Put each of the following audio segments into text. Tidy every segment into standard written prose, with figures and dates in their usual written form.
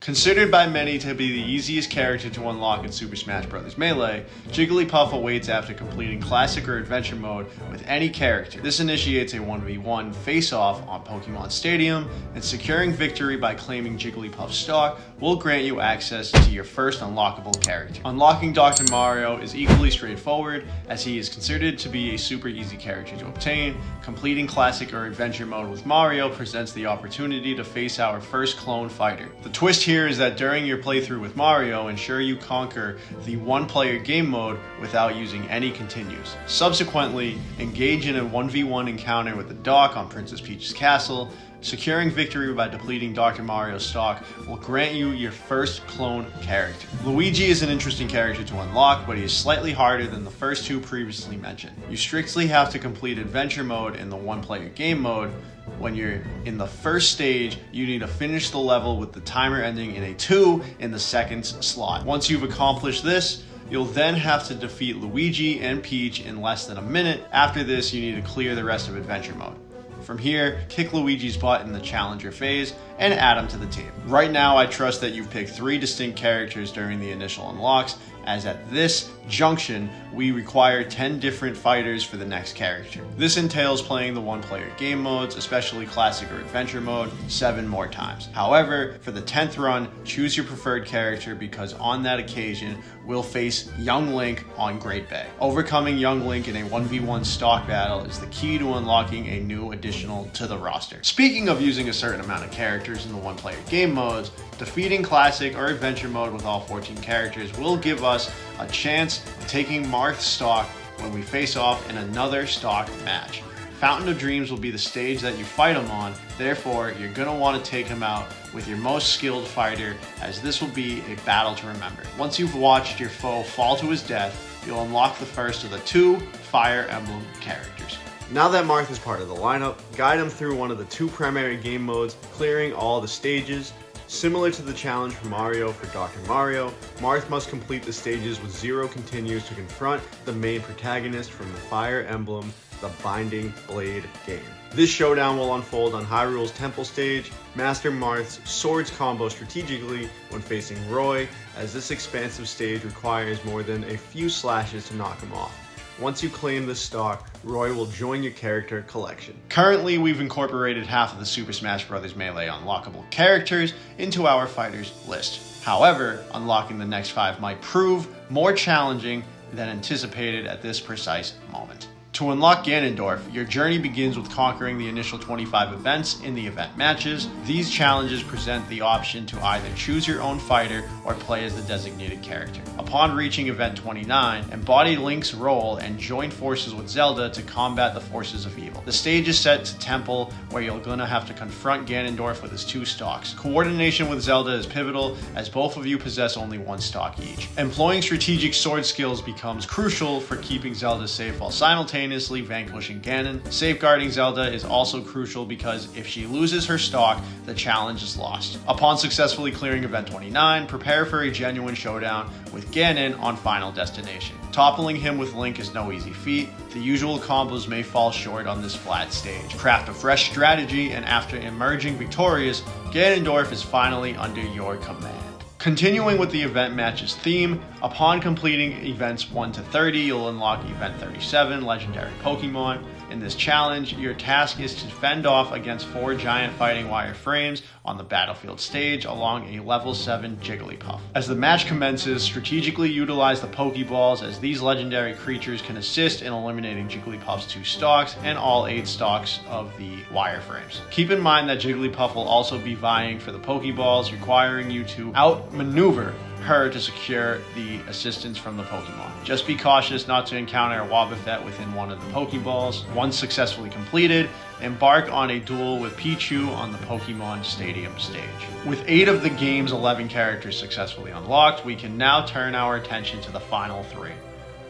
Considered by many to be the easiest character to unlock in Super Smash Bros. Melee, Jigglypuff awaits after completing Classic or Adventure Mode with any character. This initiates a 1v1 face-off on Pokemon Stadium, and securing victory by claiming Jigglypuff stock will grant you access to your first unlockable character. Unlocking Dr. Mario is equally straightforward, as he is considered to be a super easy character to obtain. Completing Classic or Adventure Mode with Mario presents the opportunity to face our first clone fighter. The twist here is that during your playthrough with Mario, ensure you conquer the one-player game mode without using any continues. Subsequently, engage in a 1v1 encounter with the Doc on Princess Peach's castle. Securing victory by depleting Dr. Mario's stock will grant you your first clone character. Luigi is an interesting character to unlock, but he is slightly harder than the first two previously mentioned. You strictly have to complete Adventure Mode in the one-player game mode. When you're in the first stage, you need to finish the level with the timer ending in a 2 in the seconds slot. Once you've accomplished this, you'll then have to defeat Luigi and Peach in less than a minute. After this, you need to clear the rest of Adventure Mode. From here, kick Luigi's butt in the Challenger phase and add him to the team. Right now, I trust that you've picked 3 distinct characters during the initial unlocks, as at this junction, we require 10 different fighters for the next character. This entails playing the one-player game modes, especially Classic or Adventure Mode, 7 more times. However, for the 10th run, choose your preferred character, because on that occasion, we'll face Young Link on Great Bay. Overcoming Young Link in a 1v1 stock battle is the key to unlocking a new additional to the roster. Speaking of using a certain amount of characters in the one-player game modes, defeating Classic or Adventure Mode with all 14 characters will give us a chance of taking Marth's stock when we face off in another stock match. Fountain of Dreams will be the stage that you fight him on, therefore you're going to want to take him out with your most skilled fighter, as this will be a battle to remember. Once you've watched your foe fall to his death, you'll unlock the first of the 2 Fire Emblem characters. Now that Marth is part of the lineup, guide him through one of the 2 primary game modes, clearing all the stages. Similar to the challenge for Mario for Dr. Mario, Marth must complete the stages with 0 continues to confront the main protagonist from the Fire Emblem, the Binding Blade game. This showdown will unfold on Hyrule's Temple stage. Master Marth's swords combo strategically when facing Roy, as this expansive stage requires more than a few slashes to knock him off. Once you claim this stock, Roy will join your character collection. Currently, we've incorporated half of the Super Smash Bros. Melee unlockable characters into our fighters list. However, unlocking the next 5 might prove more challenging than anticipated at this precise moment. To unlock Ganondorf, your journey begins with conquering the initial 25 events in the event matches. These challenges present the option to either choose your own fighter or play as the designated character. Upon reaching event 29, embody Link's role and join forces with Zelda to combat the forces of evil. The stage is set to Temple, where you're gonna have to confront Ganondorf with his 2 stocks. Coordination with Zelda is pivotal, as both of you possess only 1 stock each. Employing strategic sword skills becomes crucial for keeping Zelda safe while simultaneously vanquishing Ganon. Safeguarding Zelda is also crucial, because if she loses her stock, the challenge is lost. Upon successfully clearing event 29, prepare for a genuine showdown with Ganon on Final Destination. Toppling him with Link is no easy feat. The usual combos may fall short on this flat stage. Craft a fresh strategy, and after emerging victorious, Ganondorf is finally under your command. Continuing with the event matches theme, upon completing events 1 to 30, you'll unlock event 37, Legendary Pokemon. In this challenge, your task is to fend off against 4 giant fighting wire frames on the battlefield stage along a level 7 Jigglypuff. As the match commences, strategically utilize the Pokeballs, as these legendary creatures can assist in eliminating Jigglypuff's 2 stocks and all 8 stocks of the wireframes. Keep in mind that Jigglypuff will also be vying for the Pokeballs, requiring you to outmaneuver her to secure the assistance from the Pokemon. Just be cautious not to encounter a Wobbuffet within one of the Pokeballs. Once successfully completed, embark on a duel with Pichu on the Pokemon Stadium stage. With 8 of the game's 11 characters successfully unlocked, we can now turn our attention to the final 3,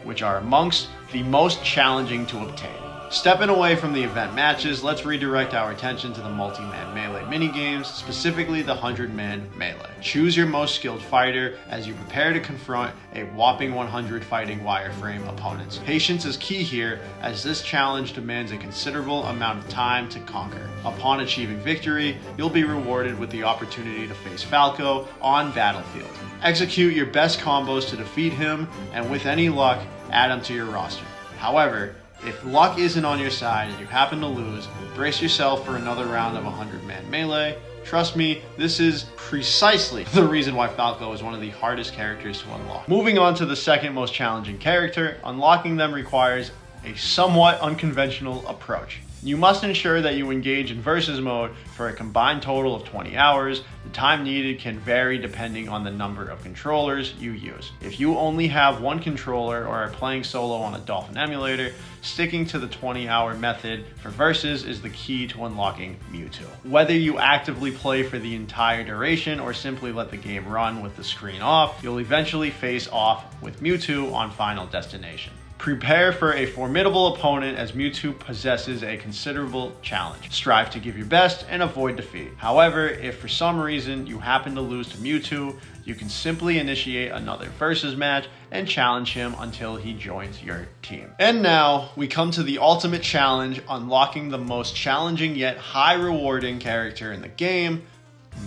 which are amongst the most challenging to obtain. Stepping away from the event matches, let's redirect our attention to the multi-man melee minigames, specifically the 100-man melee. Choose your most skilled fighter as you prepare to confront a whopping 100 fighting wireframe opponents. Patience is key here, as this challenge demands a considerable amount of time to conquer. Upon achieving victory, you'll be rewarded with the opportunity to face Falco on Battlefield. Execute your best combos to defeat him, and with any luck, add him to your roster. However, if luck isn't on your side and you happen to lose, brace yourself for another round of 100-man melee. Trust me, this is precisely the reason why Falco is one of the hardest characters to unlock. Moving on to the second most challenging character, unlocking them requires a somewhat unconventional approach. You must ensure that you engage in versus mode for a combined total of 20 hours. The time needed can vary depending on the number of controllers you use. If you only have one controller or are playing solo on a Dolphin emulator, sticking to the 20-hour method for versus is the key to unlocking Mewtwo. Whether you actively play for the entire duration or simply let the game run with the screen off, you'll eventually face off with Mewtwo on Final Destination. Prepare for a formidable opponent, as Mewtwo possesses a considerable challenge. Strive to give your best and avoid defeat. However, if for some reason you happen to lose to Mewtwo, you can simply initiate another versus match and challenge him until he joins your team. And now we come to the ultimate challenge, unlocking the most challenging yet high rewarding character in the game,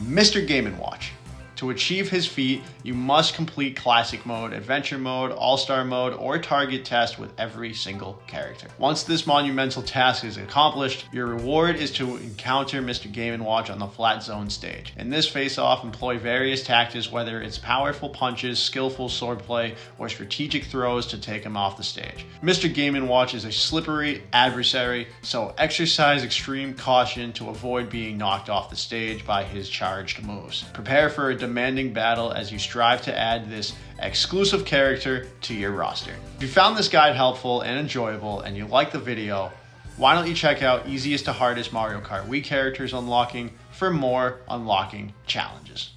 Mr. Game & Watch. To achieve his feat, you must complete Classic Mode, Adventure Mode, All-Star Mode, or Target Test with every single character. Once this monumental task is accomplished, your reward is to encounter Mr. Game & Watch on the Flat Zone stage. In this face-off, employ various tactics, whether it's powerful punches, skillful swordplay, or strategic throws to take him off the stage. Mr. Game & Watch is a slippery adversary, so exercise extreme caution to avoid being knocked off the stage by his charged moves. Prepare for a demanding battle as you strive to add this exclusive character to your roster. If you found this guide helpful and enjoyable and you liked the video, why don't you check out Easiest to Hardest Mario Kart Wii Characters Unlocking for more unlocking challenges.